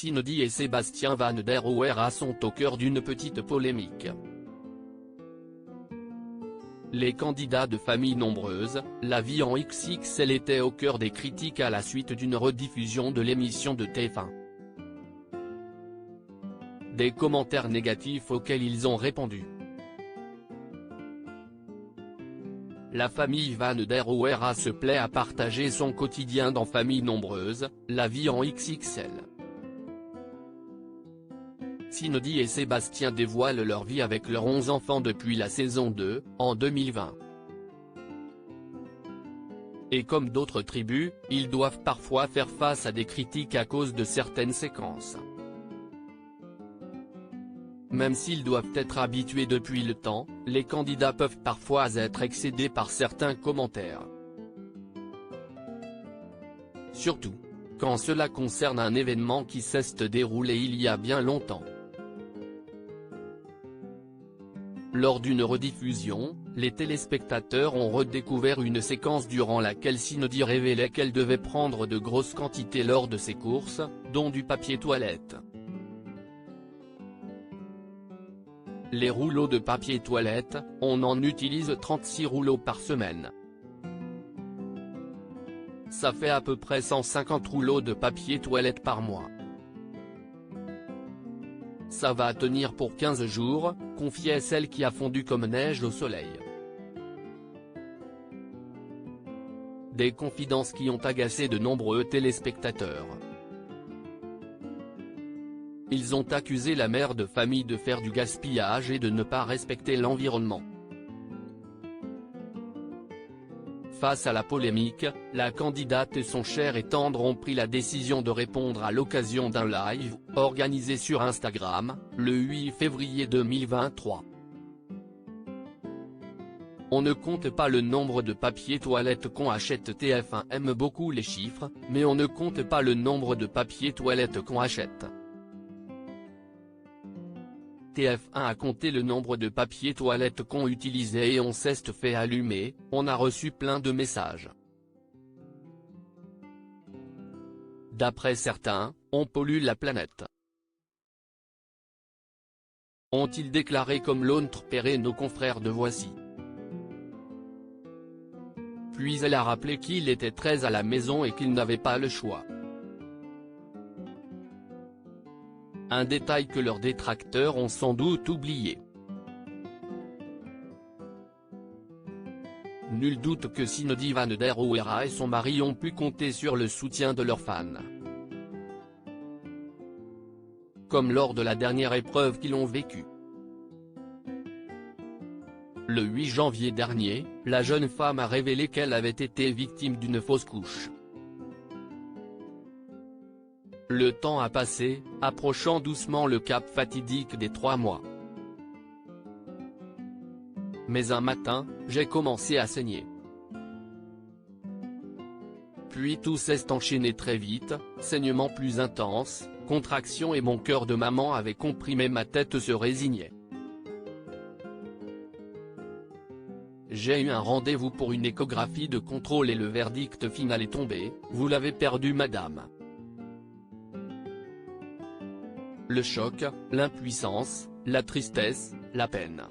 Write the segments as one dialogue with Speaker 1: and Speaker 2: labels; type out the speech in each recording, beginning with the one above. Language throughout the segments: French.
Speaker 1: Cindy et Sébastien Van der Ouwera sont au cœur d'une petite polémique. Les candidats de familles nombreuses, la vie en XXL était au cœur des critiques à la suite d'une rediffusion de l'émission de TF1. Des commentaires négatifs auxquels ils ont répondu. La famille Van der Ouwera se plaît à partager son quotidien dans Famille nombreuse, la vie en XXL. Cindy et Sébastien dévoilent leur vie avec leurs 11 enfants depuis la saison 2, en 2020. Et comme d'autres tribus, ils doivent parfois faire face à des critiques à cause de certaines séquences. Même s'ils doivent être habitués depuis le temps, les candidats peuvent parfois être excédés par certains commentaires. Surtout, quand cela concerne un événement qui s'est déroulé il y a bien longtemps. Lors d'une rediffusion, les téléspectateurs ont redécouvert une séquence durant laquelle Cindy révélait qu'elle devait prendre de grosses quantités lors de ses courses, dont du papier toilette. Les rouleaux de papier toilette, on en utilise 36 rouleaux par semaine. Ça fait à peu près 150 rouleaux de papier toilette par mois. Ça va tenir pour 15 jours, confiait celle qui a fondu comme neige au soleil. Des confidences qui ont agacé de nombreux téléspectateurs. Ils ont accusé la mère de famille de faire du gaspillage et de ne pas respecter l'environnement. Face à la polémique, la candidate et son cher et tendre ont pris la décision de répondre à l'occasion d'un live, organisé sur Instagram, le 8 février 2023. On ne compte pas le nombre de papier toilette qu'on achète. TF1 aime beaucoup les chiffres, mais on ne compte pas le nombre de papier toilette qu'on achète. TF1 a compté le nombre de papier toilette qu'on utilisait et on s'est fait allumer, on a reçu plein de messages. D'après certains, on pollue la planète. Ont-ils déclaré comme l'autre Perret nos confrères de Voici. Puis elle a rappelé qu'il était très à la maison et qu'il n'avait pas le choix. Un détail que leurs détracteurs ont sans doute oublié. Nul doute que Cindy Van der Ouwera et son mari ont pu compter sur le soutien de leurs fans. Comme lors de la dernière épreuve qu'ils ont vécue. Le 8 janvier dernier, la jeune femme a révélé qu'elle avait été victime d'une fausse couche. Le temps a passé, approchant doucement le cap fatidique des 3 mois. Mais un matin, j'ai commencé à saigner. Puis tout s'est enchaîné très vite, saignement plus intense, contraction et mon cœur de maman avait comprimé, ma tête se résignait. J'ai eu un rendez-vous pour une échographie de contrôle et le verdict final est tombé, vous l'avez perdu madame. Le choc, l'impuissance, la tristesse, la peine.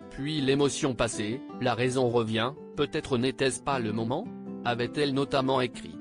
Speaker 1: Puis l'émotion passée, la raison revient, peut-être n'était-ce pas le moment, avait-elle notamment écrit.